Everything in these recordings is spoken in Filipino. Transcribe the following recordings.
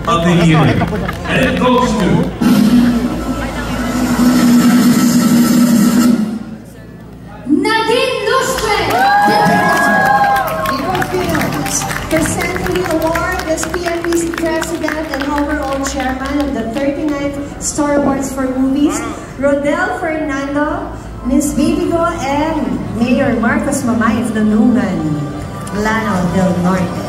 of the Year. And it goes to... Nadine Lustre! Presenting the award as PMPC President and overall Chairman of the 39th Star Awards for Movies, Rodel Fernando, Ms. Vivigo, and Mayor Marcos Mamay of Nunungan, Lanao del Norte.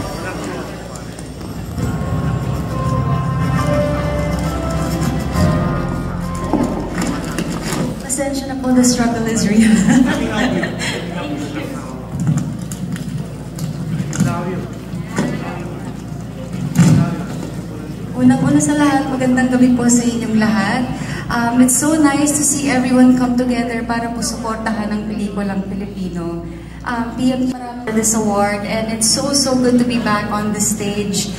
Pasensya na po, the struggle is real. Unang-una sa lahat, magandang gabi po sa inyong lahat. It's so nice to see everyone come together para po suportahan ang pelikulang Pilipino. PM for this award, and it's so good to be back on the stage.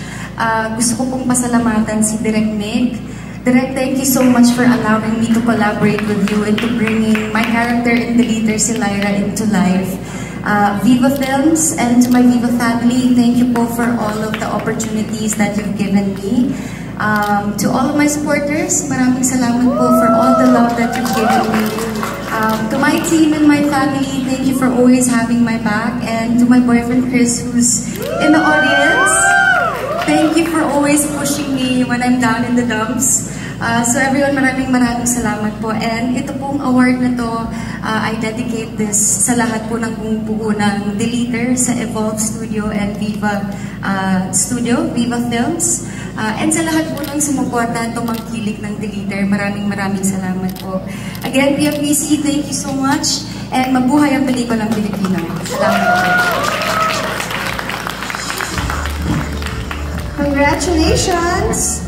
Gusto ko pong pasalamatan si Direk Nick. Direk, thank you so much for allowing me to collaborate with you and to bringing my character in Deleter, si Lyra, into life. Viva Films and to my Viva family, thank you po for all of the opportunities that you've given me. To all of my supporters, maraming salamat po for all the love that you've given me. To my team and my family, thank you for always having my back. And to my boyfriend Chris, who's in the audience, thank you for always pushing me when I'm down in the dumps. So everyone, maraming salamat po. And ito pong award na to, I dedicate this sa lahat po ng bumubuo ng Deleter, sa Evolve Studio and Viva Studio, Viva Films. And sa lahat po ng sumuporta at tumangkilik ng Deleter, maraming salamat po. Again, PMPC, thank you so much. And mabuhay ang pelikulang Pilipino. Salamat po. Congratulations!